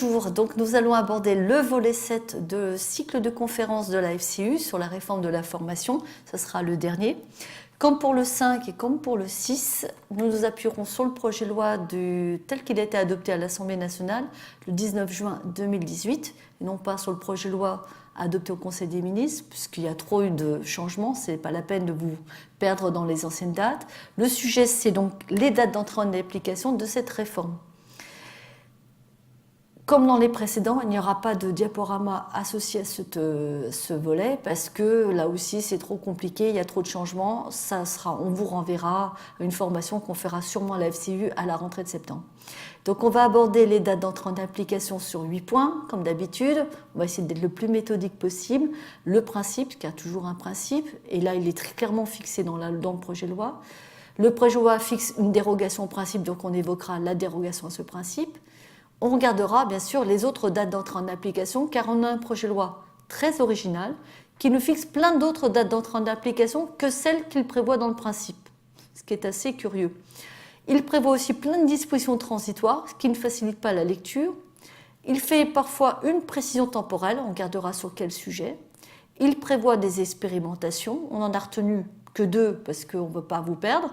Bonjour, donc nous allons aborder le volet 7 de cycle de conférences de la FCU sur la réforme de la formation. Ce sera le dernier. Comme pour le 5 et comme pour le 6, nous nous appuierons sur le projet de loi tel qu'il a été adopté à l'Assemblée nationale le 19 juin 2018, et non pas sur le projet de loi adopté au Conseil des ministres, puisqu'il y a trop eu de changements, ce n'est pas la peine de vous perdre dans les anciennes dates. Le sujet, c'est donc les dates d'entrée en application de cette réforme. Comme dans les précédents, il n'y aura pas de diaporama associé à ce volet parce que là aussi c'est trop compliqué, il y a trop de changements. On vous renverra une formation qu'on fera sûrement à la FCU à la rentrée de septembre. Donc on va aborder les dates d'entrée en application sur 8 points, comme d'habitude. On va essayer d'être le plus méthodique possible. Le principe, car toujours un principe, et là il est très clairement fixé dans le projet de loi. Le projet de loi fixe une dérogation au principe, donc on évoquera la dérogation à ce principe. On regardera bien sûr les autres dates d'entrée en application car on a un projet de loi très original qui nous fixe plein d'autres dates d'entrée en application que celles qu'il prévoit dans le principe, ce qui est assez curieux. Il prévoit aussi plein de dispositions transitoires, ce qui ne facilite pas la lecture. Il fait parfois une précision temporelle, on regardera sur quel sujet. Il prévoit des expérimentations, on n'en a retenu que 2 parce qu'on ne veut pas vous perdre.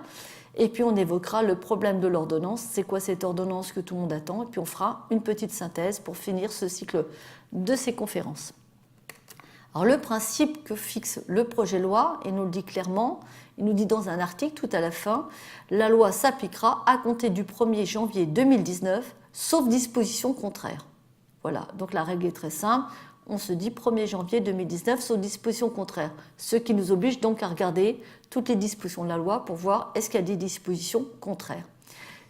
Et puis on évoquera le problème de l'ordonnance, c'est quoi cette ordonnance que tout le monde attend, et puis on fera une petite synthèse pour finir ce cycle de ces conférences. Alors le principe que fixe le projet de loi, il nous le dit clairement, il nous dit dans un article tout à la fin, la loi s'appliquera à compter du 1er janvier 2019, sauf disposition contraire. Voilà, donc la règle est très simple. On se dit 1er janvier 2019 sauf disposition contraire, ce qui nous oblige donc à regarder toutes les dispositions de la loi pour voir est-ce qu'il y a des dispositions contraires.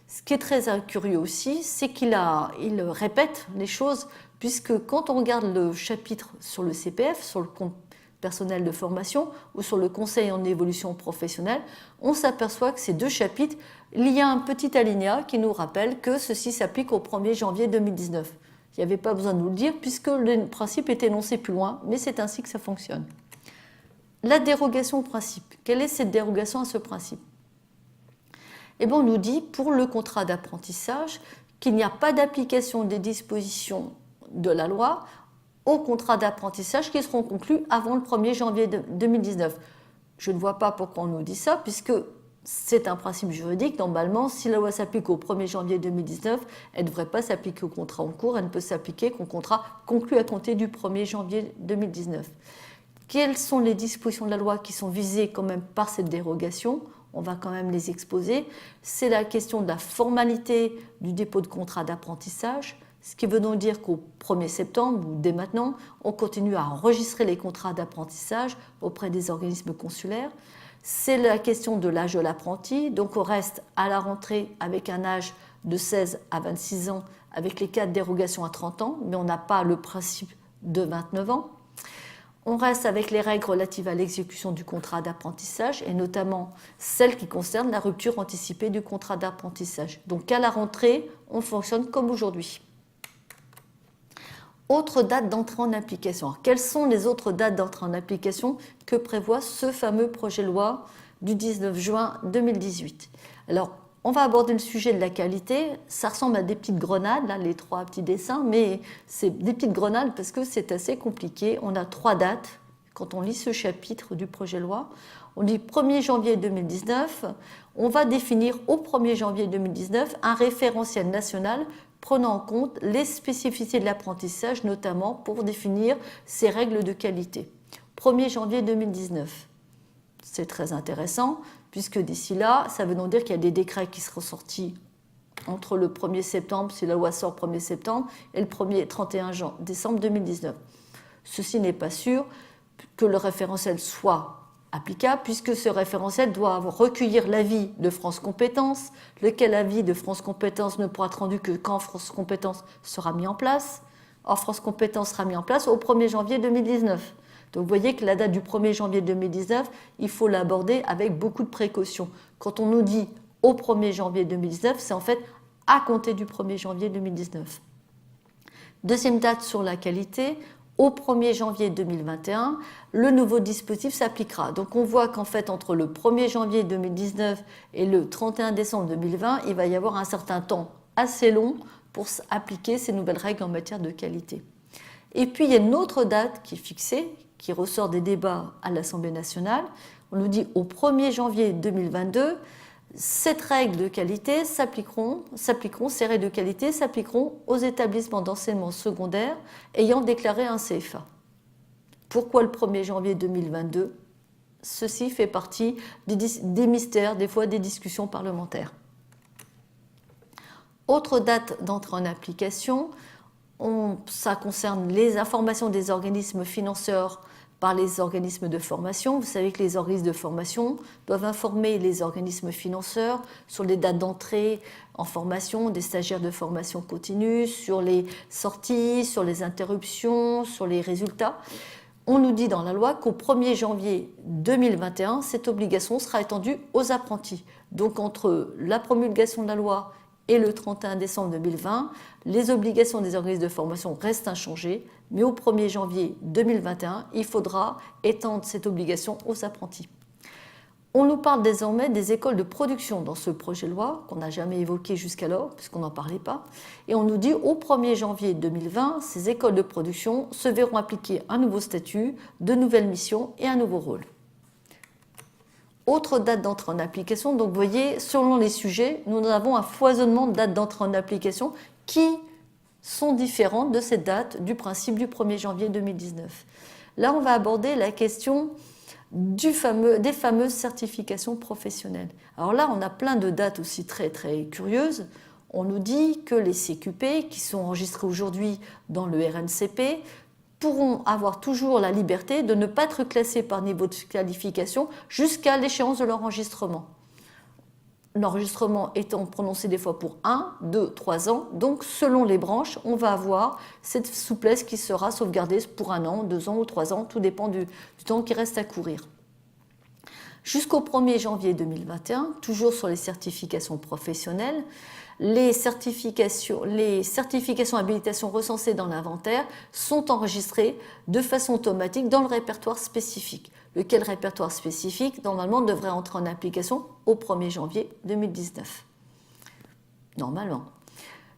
Ce qui est très curieux aussi, c'est qu'il répète les choses, puisque quand on regarde le chapitre sur le CPF, sur le compte personnel de formation, ou sur le conseil en évolution professionnelle, on s'aperçoit que ces 2 chapitres, il y a un petit alinéa qui nous rappelle que ceci s'applique au 1er janvier 2019. Il n'y avait pas besoin de nous le dire puisque le principe est énoncé plus loin, mais c'est ainsi que ça fonctionne. La dérogation au principe. Quelle est cette dérogation à ce principe? Eh bien, on nous dit pour le contrat d'apprentissage qu'il n'y a pas d'application des dispositions de la loi aux contrats d'apprentissage qui seront conclus avant le 1er janvier 2019. Je ne vois pas pourquoi on nous dit ça, puisque c'est un principe juridique. Normalement, si la loi s'applique au 1er janvier 2019, elle ne devrait pas s'appliquer au contrat en cours, elle ne peut s'appliquer qu'au contrat conclu à compter du 1er janvier 2019. Quelles sont les dispositions de la loi qui sont visées quand même par cette dérogation? On va quand même les exposer. C'est la question de la formalité du dépôt de contrat d'apprentissage, ce qui veut donc dire qu'au 1er septembre, ou dès maintenant, on continue à enregistrer les contrats d'apprentissage auprès des organismes consulaires. C'est la question de l'âge de l'apprenti, donc on reste à la rentrée avec un âge de 16 à 26 ans, avec les cas de dérogation à 30 ans, mais on n'a pas le principe de 29 ans. On reste avec les règles relatives à l'exécution du contrat d'apprentissage, et notamment celles qui concernent la rupture anticipée du contrat d'apprentissage. Donc à la rentrée, on fonctionne comme aujourd'hui. Autre date d'entrée en application. Alors, quelles sont les autres dates d'entrée en application que prévoit ce fameux projet de loi du 19 juin 2018? Alors, on va aborder le sujet de la qualité. Ça ressemble à des petites grenades, là, les 3 petits dessins, mais c'est des petites grenades parce que c'est assez compliqué. On a 3 dates quand on lit ce chapitre du projet de loi. On dit 1er janvier 2019. On va définir au 1er janvier 2019 un référentiel national prenant en compte les spécificités de l'apprentissage, notamment pour définir ses règles de qualité. 1er janvier 2019. C'est très intéressant, puisque d'ici là, ça veut donc dire qu'il y a des décrets qui seront sortis entre le 1er septembre, si la loi sort 1er septembre, et le 31 décembre 2019. Ceci n'est pas sûr que le référentiel soit applicable, puisque ce référentiel doit recueillir l'avis de France Compétences, lequel avis de France Compétences ne pourra être rendu que quand France Compétences sera mis en place. Or, France Compétences sera mis en place au 1er janvier 2019. Donc vous voyez que la date du 1er janvier 2019, il faut l'aborder avec beaucoup de précautions. Quand on nous dit au 1er janvier 2019, c'est en fait à compter du 1er janvier 2019. Deuxième date sur la qualité, au 1er janvier 2021, le nouveau dispositif s'appliquera. Donc on voit qu'en fait, entre le 1er janvier 2019 et le 31 décembre 2020, il va y avoir un certain temps assez long pour appliquer ces nouvelles règles en matière de qualité. Et puis il y a une autre date qui est fixée, qui ressort des débats à l'Assemblée nationale. On nous dit au 1er janvier 2022, cette règle de qualité s'appliqueront, ces règles de qualité s'appliqueront aux établissements d'enseignement secondaire ayant déclaré un CFA. Pourquoi le 1er janvier 2022 ? Ceci fait partie des mystères, des fois des discussions parlementaires. Autre date d'entrée en application, ça concerne les informations des organismes financeurs par les organismes de formation. Vous savez que les organismes de formation doivent informer les organismes financeurs sur les dates d'entrée en formation des stagiaires de formation continue, sur les sorties, sur les interruptions, sur les résultats. On nous dit dans la loi qu'au 1er janvier 2021, cette obligation sera étendue aux apprentis. Donc entre la promulgation de la loi et le 31 décembre 2020, les obligations des organismes de formation restent inchangées, mais au 1er janvier 2021, il faudra étendre cette obligation aux apprentis. On nous parle désormais des écoles de production dans ce projet de loi, qu'on n'a jamais évoqué jusqu'alors, puisqu'on n'en parlait pas, et on nous dit au 1er janvier 2020, ces écoles de production se verront appliquer un nouveau statut, de nouvelles missions et un nouveau rôle. Autre date d'entrée en application, donc vous voyez, selon les sujets, nous avons un foisonnement de dates d'entrée en application qui sont différentes de cette date du principe du 1er janvier 2019. Là, on va aborder la question des fameuses certifications professionnelles. Alors là, on a plein de dates aussi très très curieuses. On nous dit que les CQP, qui sont enregistrés aujourd'hui dans le RNCP, pourront avoir toujours la liberté de ne pas être classés par niveau de qualification jusqu'à l'échéance de leur enregistrement. L'enregistrement étant prononcé des fois pour 1, 2, 3 ans, donc selon les branches, on va avoir cette souplesse qui sera sauvegardée pour 1 an, 2 ans ou 3 ans, tout dépend du temps qui reste à courir. Jusqu'au 1er janvier 2021, toujours sur les certifications professionnelles, les certifications habilitation recensées dans l'inventaire sont enregistrées de façon automatique dans le répertoire spécifique. Lequel répertoire spécifique, normalement, devrait entrer en application au 1er janvier 2019. Normalement.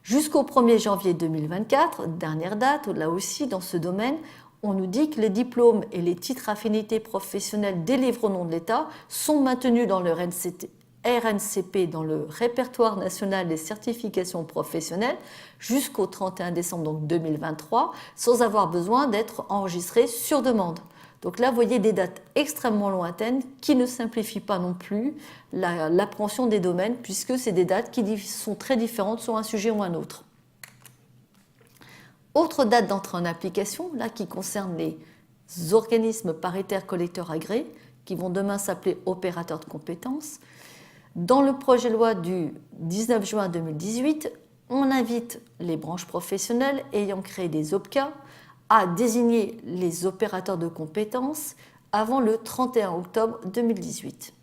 Jusqu'au 1er janvier 2024, dernière date, là aussi dans ce domaine, on nous dit que les diplômes et les titres affinités professionnels délivrés au nom de l'État sont maintenus dans le RNCP, dans le répertoire national des certifications professionnelles, jusqu'au 31 décembre donc 2023, sans avoir besoin d'être enregistrés sur demande. Donc là, vous voyez des dates extrêmement lointaines qui ne simplifient pas non plus l'appréhension des domaines, puisque c'est des dates qui sont très différentes sur un sujet ou un autre. Autre date d'entrée en application, là qui concerne les organismes paritaires collecteurs agréés, qui vont demain s'appeler opérateurs de compétences. Dans le projet de loi du 19 juin 2018, on invite les branches professionnelles ayant créé des OPCA à désigner les opérateurs de compétences avant le 31 octobre 2018.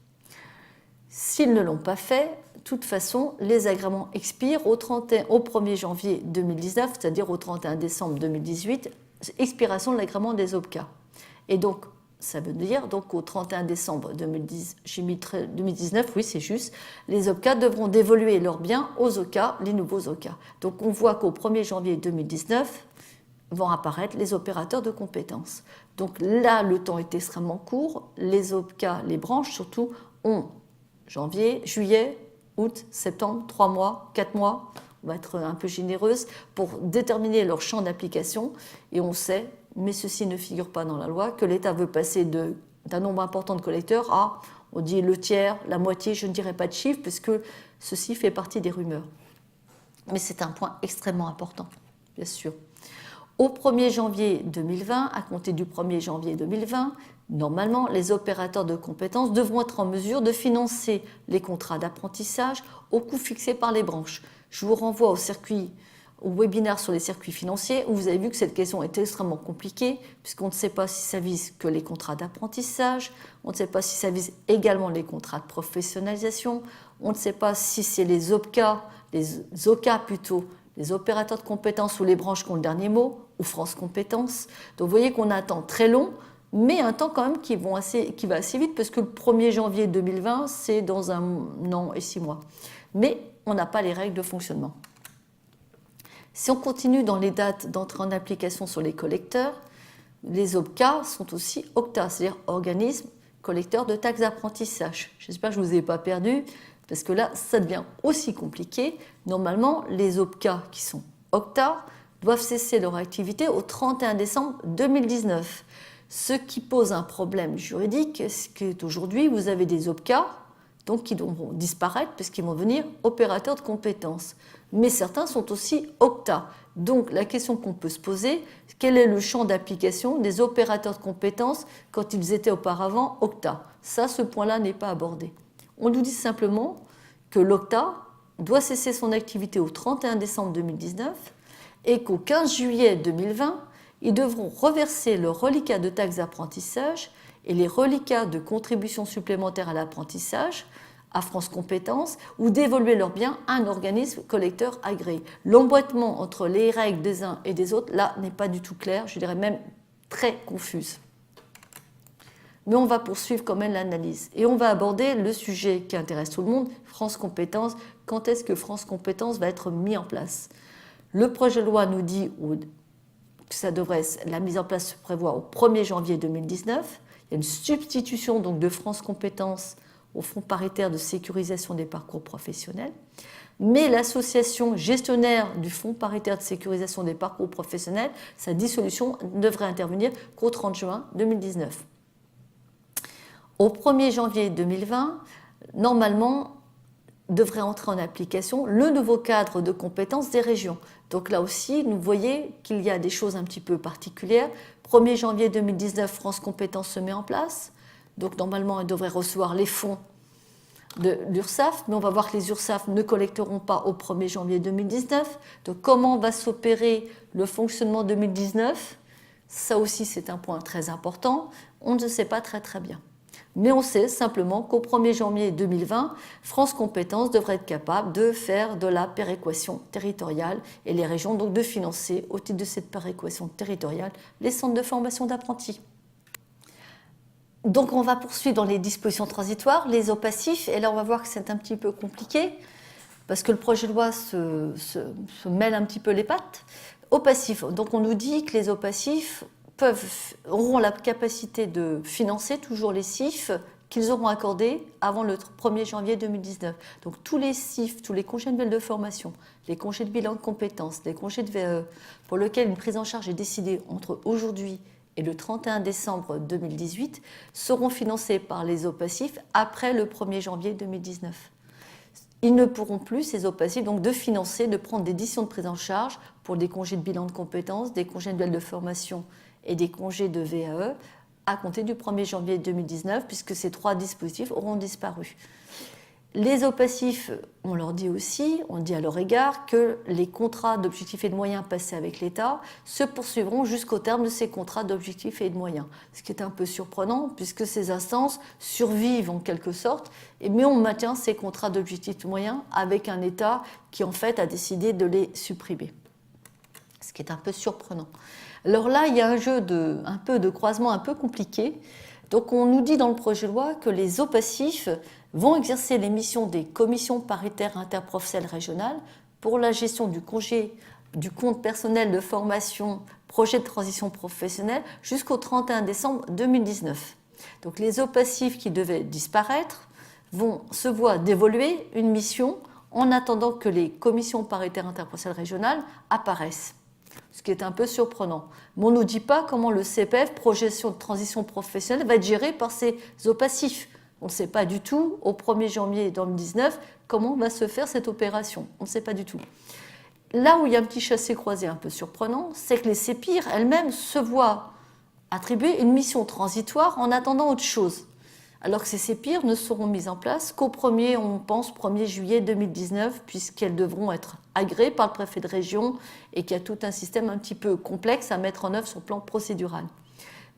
S'ils ne l'ont pas fait, de toute façon, les agréments expirent au 1er janvier 2019, c'est-à-dire au 31 décembre 2018, expiration de l'agrément des OPCA. Et donc, ça veut dire donc au 31 décembre 2019, oui c'est juste, les OPCA devront dévoluer leurs biens aux OCA, les nouveaux OCA. Donc on voit qu'au 1er janvier 2019 vont apparaître les opérateurs de compétences. Donc là, le temps est extrêmement court. Les OPCA, les branches surtout, ont janvier, juillet, août, septembre, 3 mois, 4 mois, on va être un peu généreuse, pour déterminer leur champ d'application. Et on sait, mais ceci ne figure pas dans la loi, que l'État veut passer d'un nombre important de collecteurs à, on dit le tiers, la moitié, je ne dirais pas de chiffre, puisque ceci fait partie des rumeurs. Mais c'est un point extrêmement important, bien sûr. Au 1er janvier 2020, à compter du 1er janvier 2020, normalement, les opérateurs de compétences devront être en mesure de financer les contrats d'apprentissage au coût fixé par les branches. Je vous renvoie au webinaire sur les circuits financiers où vous avez vu que cette question est extrêmement compliquée puisqu'on ne sait pas si ça vise que les contrats d'apprentissage, on ne sait pas si ça vise également les contrats de professionnalisation, on ne sait pas si c'est les OPCA, les OCA plutôt, les opérateurs de compétences ou les branches qui ont le dernier mot, ou France Compétences. Donc vous voyez qu'on a un temps très long, mais un temps quand même qui va assez vite, parce que le 1er janvier 2020, c'est dans 1 an et 6 mois. Mais on n'a pas les règles de fonctionnement. Si on continue dans les dates d'entrée en application sur les collecteurs, les OPCA sont aussi OCTA, c'est-à-dire organismes collecteurs de taxes d'apprentissage. J'espère que je ne vous ai pas perdu, parce que là, ça devient aussi compliqué. Normalement, les OPCA qui sont OCTA doivent cesser leur activité au 31 décembre 2019. Ce qui pose un problème juridique, c'est qu'aujourd'hui, vous avez des OPCA donc qui devront disparaître puisqu'ils vont devenir opérateurs de compétences. Mais certains sont aussi OCTA. Donc la question qu'on peut se poser, quel est le champ d'application des opérateurs de compétences quand ils étaient auparavant OCTA? Ça, ce point-là n'est pas abordé. On nous dit simplement que l'OCTA doit cesser son activité au 31 décembre 2019 et qu'au 15 juillet 2020, ils devront reverser le reliquat de taxes d'apprentissage et les reliquats de contributions supplémentaires à l'apprentissage à France Compétences ou dévoluer leurs biens à un organisme collecteur agréé. L'emboîtement entre les règles des uns et des autres, là, n'est pas du tout clair, je dirais même très confuse. Mais on va poursuivre quand même l'analyse. Et on va aborder le sujet qui intéresse tout le monde, France Compétences. Quand est-ce que France Compétences va être mis en place? Le projet de loi nous dit que la mise en place se prévoit au 1er janvier 2019. Il y a une substitution donc de France Compétences au Fonds paritaire de sécurisation des parcours professionnels. Mais l'association gestionnaire du Fonds paritaire de sécurisation des parcours professionnels, sa dissolution ne devrait intervenir qu'au 30 juin 2019. Au 1er janvier 2020, normalement, devrait entrer en application le nouveau cadre de compétences des régions. Donc là aussi, vous voyez qu'il y a des choses un petit peu particulières. 1er janvier 2019, France Compétences se met en place. Donc normalement, elle devrait recevoir les fonds de l'URSSAF, mais on va voir que les URSSAF ne collecteront pas au 1er janvier 2019. Donc comment va s'opérer le fonctionnement 2019? Ça aussi, c'est un point très important. On ne sait pas très bien. Mais on sait simplement qu'au 1er janvier 2020, France Compétences devrait être capable de faire de la péréquation territoriale et les régions donc de financer au titre de cette péréquation territoriale les centres de formation d'apprentis. Donc on va poursuivre dans les dispositions transitoires, les OPACIF, et là on va voir que c'est un petit peu compliqué parce que le projet de loi se mêle un petit peu les pattes. OPACIF, donc on nous dit que les OPACIF auront la capacité de financer toujours les CIF qu'ils auront accordés avant le 1er janvier 2019. Donc tous les CIF, tous les congés annuels de formation, les congés de bilan de compétences, les congés de VAE, pour lesquels une prise en charge est décidée entre aujourd'hui et le 31 décembre 2018, seront financés par les OPACIF après le 1er janvier 2019. Ils ne pourront plus, ces OPACIF, donc de financer, de prendre des décisions de prise en charge pour des congés de bilan de compétences, des congés annuels de formation et des congés de VAE à compter du 1er janvier 2019, puisque ces trois dispositifs auront disparu. Les OPACIF, on leur dit aussi, on dit à leur égard que les contrats d'objectifs et de moyens passés avec l'État se poursuivront jusqu'au terme de ces contrats d'objectifs et de moyens. Ce qui est un peu surprenant, puisque ces instances survivent en quelque sorte, mais on maintient ces contrats d'objectifs et de moyens avec un État qui en fait a décidé de les supprimer. Ce qui est un peu surprenant. Alors là, il y a un peu de croisement un peu compliqué. Donc on nous dit dans le projet de loi que les OPACIF vont exercer les missions des commissions paritaires interprofessionnelles régionales pour la gestion du compte personnel de formation, projet de transition professionnelle jusqu'au 31 décembre 2019. Donc les OPACIF qui devaient disparaître se voient dévoluer une mission en attendant que les commissions paritaires interprofessionnelles régionales apparaissent. Ce qui est un peu surprenant. Mais on ne nous dit pas comment le CPF, projection de transition professionnelle, va être géré par ces OPACIF. On ne sait pas du tout, au 1er janvier 2019, comment va se faire cette opération. On ne sait pas du tout. Là où il y a un petit chassé-croisé un peu surprenant, c'est que les CEPIR elles-mêmes se voient attribuer une mission transitoire en attendant autre chose. Alors que ces CEPIR ne seront mises en place qu'au 1er juillet 2019, puisqu'elles devront être agréées par le préfet de région et qu'il y a tout un système un petit peu complexe à mettre en œuvre sur le plan procédural.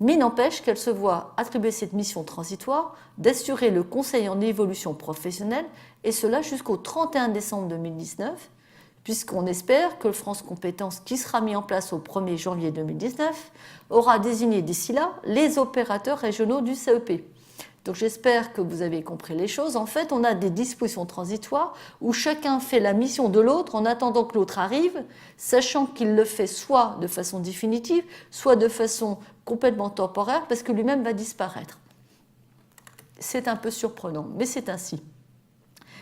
Mais n'empêche qu'elles se voient attribuer cette mission transitoire d'assurer le conseil en évolution professionnelle, et cela jusqu'au 31 décembre 2019, puisqu'on espère que le France Compétences, qui sera mis en place au 1er janvier 2019, aura désigné d'ici là les opérateurs régionaux du CEP. Donc j'espère que vous avez compris les choses. En fait, on a des dispositions transitoires où chacun fait la mission de l'autre en attendant que l'autre arrive, sachant qu'il le fait soit de façon définitive, soit de façon complètement temporaire, parce que lui-même va disparaître. C'est un peu surprenant, mais c'est ainsi.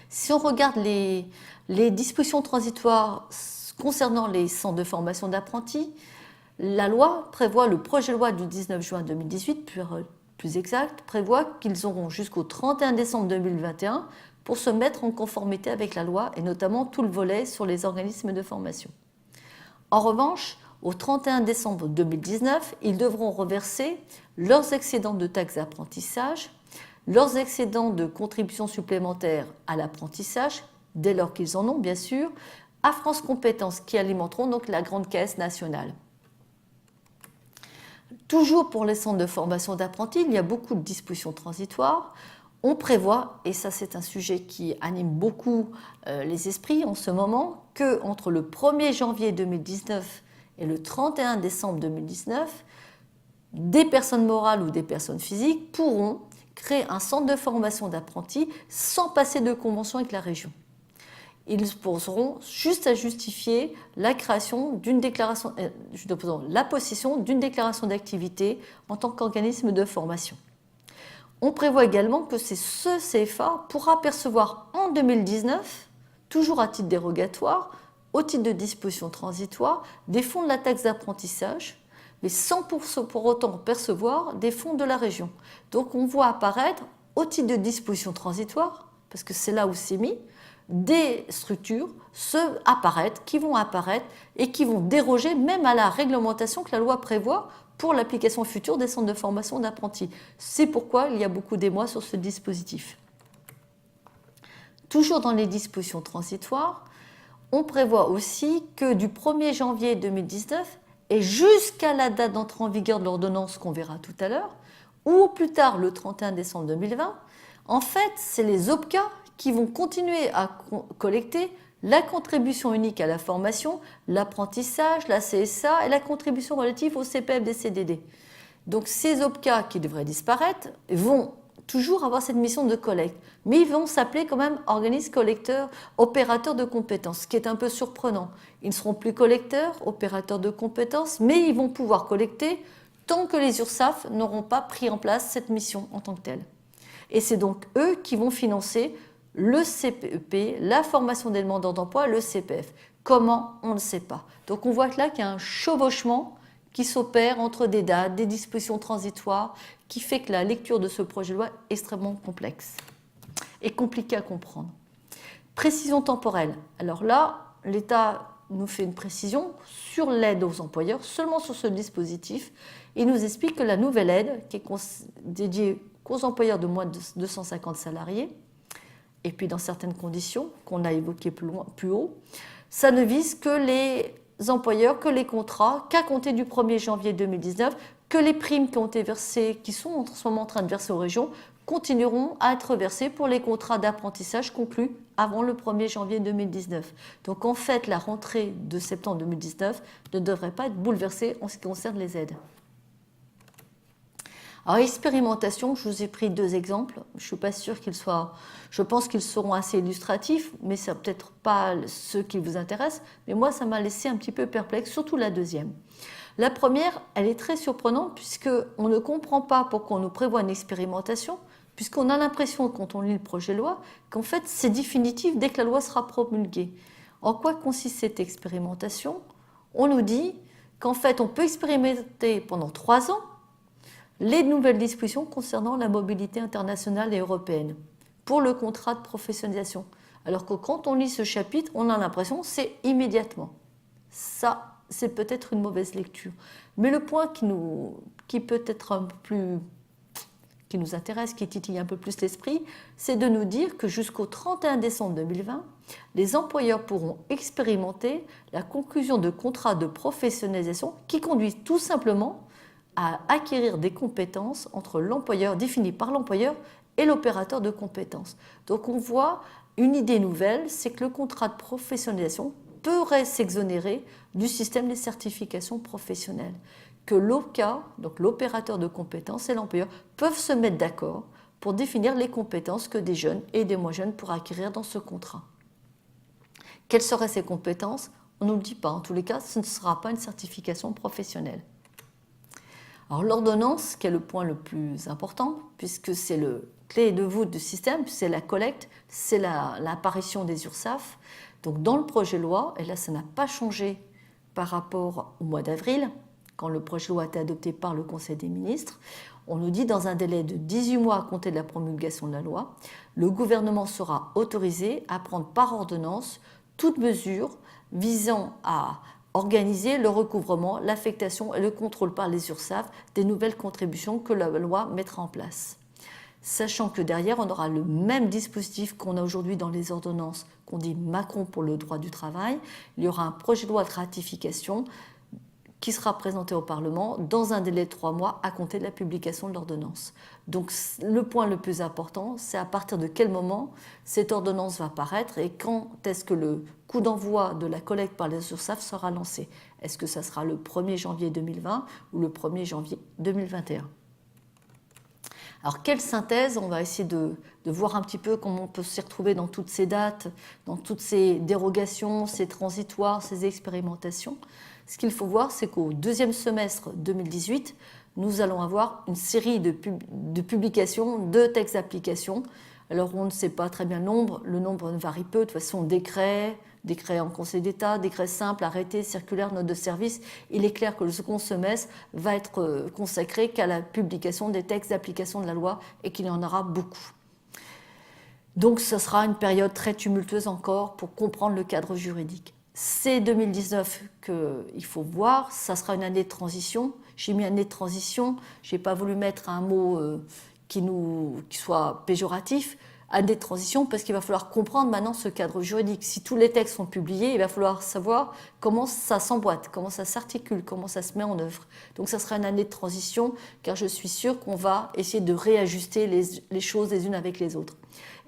Si on regarde les dispositions transitoires concernant les centres de formation d'apprentis, la loi prévoit, le projet de loi du 19 juin 2018, plus exact, prévoit qu'ils auront jusqu'au 31 décembre 2021 pour se mettre en conformité avec la loi et notamment tout le volet sur les organismes de formation. En revanche, au 31 décembre 2019, ils devront reverser leurs excédents de taxes d'apprentissage, leurs excédents de contributions supplémentaires à l'apprentissage, dès lors qu'ils en ont bien sûr, à France Compétences qui alimenteront donc la grande caisse nationale. Toujours pour les centres de formation d'apprentis, il y a beaucoup de dispositions transitoires. On prévoit, et ça c'est un sujet qui anime beaucoup les esprits en ce moment, qu'entre le 1er janvier 2019 et le 31 décembre 2019, des personnes morales ou des personnes physiques pourront créer un centre de formation d'apprentis sans passer de convention avec la région. Ils pourront juste à justifier la création d'une déclaration, la possession d'une déclaration d'activité en tant qu'organisme de formation. On prévoit également que ce CFA pourra percevoir en 2019, toujours à titre dérogatoire, au titre de dispositions transitoires, des fonds de la taxe d'apprentissage, mais sans pour autant percevoir des fonds de la région. Donc on voit apparaître, au titre de dispositions transitoires, parce que c'est là où c'est mis, des structures qui vont apparaître et qui vont déroger même à la réglementation que la loi prévoit pour l'application future des centres de formation d'apprentis. C'est pourquoi il y a beaucoup d'émoi sur ce dispositif. Toujours dans les dispositions transitoires, on prévoit aussi que du 1er janvier 2019 et jusqu'à la date d'entrée en vigueur de l'ordonnance qu'on verra tout à l'heure, ou au plus tard le 31 décembre 2020, en fait, c'est les OPCA qui vont continuer à collecter la contribution unique à la formation, l'apprentissage, la CSA et la contribution relative au CPF des CDD. Donc ces OPCA qui devraient disparaître vont toujours avoir cette mission de collecte, mais ils vont s'appeler quand même organismes collecteurs, opérateurs de compétences, ce qui est un peu surprenant. Ils ne seront plus collecteurs, opérateurs de compétences, mais ils vont pouvoir collecter tant que les URSSAF n'auront pas pris en place cette mission en tant que telle. Et c'est donc eux qui vont financer le CPEP, la formation des demandeurs d'emploi, le CPF. Comment? On ne sait pas. Donc on voit que là qu'il y a un chevauchement qui s'opère entre des dates, des dispositions transitoires, qui fait que la lecture de ce projet de loi est extrêmement complexe et compliquée à comprendre. Précision temporelle. Alors là, l'État nous fait une précision sur l'aide aux employeurs, seulement sur ce dispositif. Il nous explique que la nouvelle aide, qui est dédiée aux employeurs de moins de 250 salariés, et puis dans certaines conditions qu'on a évoquées plus haut, ça ne vise que les employeurs, que les contrats, qu'à compter du 1er janvier 2019, que les primes qui ont été versées, qui sont en ce moment en train de verser aux régions, continueront à être versées pour les contrats d'apprentissage conclus avant le 1er janvier 2019. Donc en fait, la rentrée de septembre 2019 ne devrait pas être bouleversée en ce qui concerne les aides. Alors, expérimentation, je vous ai pris 2 exemples. Je ne suis pas sûre qu'ils soient... Je pense qu'ils seront assez illustratifs, mais ce n'est peut-être pas ceux qui vous intéressent. Mais moi, ça m'a laissé un petit peu perplexe, surtout la deuxième. La première, elle est très surprenante puisqu'on ne comprend pas pourquoi on nous prévoit une expérimentation, puisqu'on a l'impression, quand on lit le projet de loi, qu'en fait, c'est définitif dès que la loi sera promulguée. En quoi consiste cette expérimentation? On nous dit qu'en fait, on peut expérimenter pendant 3 ans les nouvelles dispositions concernant la mobilité internationale et européenne pour le contrat de professionnalisation. Alors que quand on lit ce chapitre, on a l'impression que c'est immédiatement. Ça, c'est peut-être une mauvaise lecture. Mais le point qui peut être un peu plus... qui nous intéresse, qui titille un peu plus l'esprit, c'est de nous dire que jusqu'au 31 décembre 2020, les employeurs pourront expérimenter la conclusion de contrats de professionnalisation qui conduisent tout simplement à acquérir des compétences entre l'employeur, définies par l'employeur et l'opérateur de compétences. Donc on voit une idée nouvelle, c'est que le contrat de professionnalisation pourrait s'exonérer du système des certifications professionnelles. Que l'OPCA, donc l'opérateur de compétences et l'employeur, peuvent se mettre d'accord pour définir les compétences que des jeunes et des moins jeunes pourraient acquérir dans ce contrat. Quelles seraient ces compétences? On ne nous le dit pas. En tous les cas, ce ne sera pas une certification professionnelle. Alors l'ordonnance, qui est le point le plus important, puisque c'est le clé de voûte du système, c'est la collecte, c'est l'apparition des URSSAF. Donc dans le projet de loi, et là ça n'a pas changé par rapport au mois d'avril, quand le projet de loi a été adopté par le Conseil des ministres, on nous dit dans un délai de 18 mois à compter de la promulgation de la loi, le gouvernement sera autorisé à prendre par ordonnance toute mesure visant à organiser le recouvrement, l'affectation et le contrôle par les URSSAF des nouvelles contributions que la loi mettra en place. Sachant que derrière, on aura le même dispositif qu'on a aujourd'hui dans les ordonnances qu'on dit Macron pour le droit du travail. Il y aura un projet de loi de ratification qui sera présenté au Parlement dans un délai de 3 mois à compter de la publication de l'ordonnance. Donc le point le plus important, c'est à partir de quel moment cette ordonnance va paraître et quand est-ce que le coup d'envoi de la collecte par les URSSAF sera lancé. Est-ce que ça sera le 1er janvier 2020 ou le 1er janvier 2021 ? Alors, quelle synthèse? On va essayer de voir un petit peu comment on peut s'y retrouver dans toutes ces dates, dans toutes ces dérogations, ces transitoires, ces expérimentations. Ce qu'il faut voir, c'est qu'au deuxième semestre 2018, nous allons avoir une série de publications de textes d'application. Alors, on ne sait pas très bien le nombre varie peu, de toute façon, décret en Conseil d'État, décret simple, arrêté, circulaire, note de service. Il est clair que le second semestre va être consacré qu'à la publication des textes d'application de la loi et qu'il y en aura beaucoup. Donc ce sera une période très tumultueuse encore pour comprendre le cadre juridique. C'est 2019 qu'il faut voir, ça sera une année de transition. J'ai mis année de transition, je n'ai pas voulu mettre un mot qui soit péjoratif, année de transition, parce qu'il va falloir comprendre maintenant ce cadre juridique. Si tous les textes sont publiés, il va falloir savoir comment ça s'emboîte, comment ça s'articule, comment ça se met en œuvre. Donc ça sera une année de transition, car je suis sûre qu'on va essayer de réajuster les choses les unes avec les autres.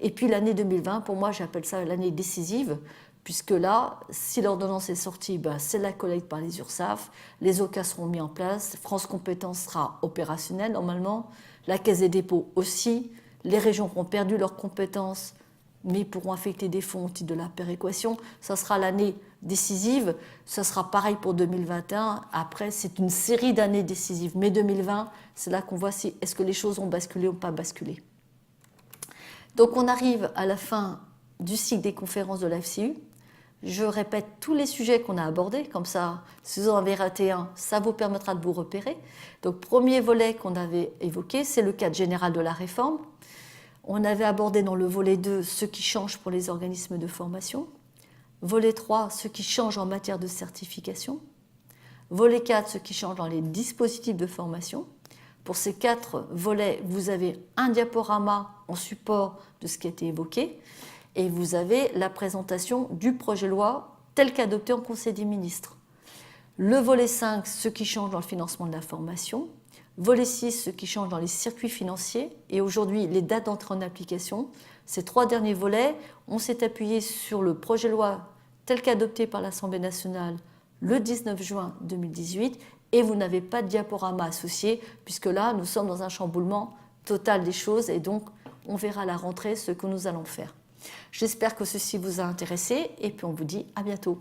Et puis l'année 2020, pour moi, j'appelle ça l'année décisive, puisque là, si l'ordonnance est sortie, c'est la collecte par les URSSAF, les OCA seront mis en place, France Compétences sera opérationnelle normalement, la Caisse des dépôts aussi, les régions auront perdu leurs compétences, mais pourront affecter des fonds au titre de la péréquation. Ça sera l'année décisive. Ça sera pareil pour 2021. Après, c'est une série d'années décisives. Mais 2020, c'est là qu'on voit si est-ce que les choses ont basculé ou pas basculé. Donc, on arrive à la fin du cycle des conférences de la FCU. Je répète tous les sujets qu'on a abordés, comme ça, si vous en avez raté un, ça vous permettra de vous repérer. Donc, premier volet qu'on avait évoqué, c'est le cadre général de la réforme. On avait abordé dans le volet 2 ce qui change pour les organismes de formation. Volet 3, ce qui change en matière de certification. Volet 4, ce qui change dans les dispositifs de formation. Pour ces 4 volets, vous avez un diaporama en support de ce qui a été évoqué et vous avez la présentation du projet de loi tel qu'adopté en Conseil des ministres. Le volet 5, ce qui change dans le financement de la formation. Volet 6, ce qui change dans les circuits financiers et aujourd'hui les dates d'entrée en application. Ces 3 derniers volets, on s'est appuyé sur le projet de loi tel qu'adopté par l'Assemblée nationale le 19 juin 2018 et vous n'avez pas de diaporama associé puisque là nous sommes dans un chamboulement total des choses et donc on verra à la rentrée ce que nous allons faire. J'espère que ceci vous a intéressé et puis on vous dit à bientôt.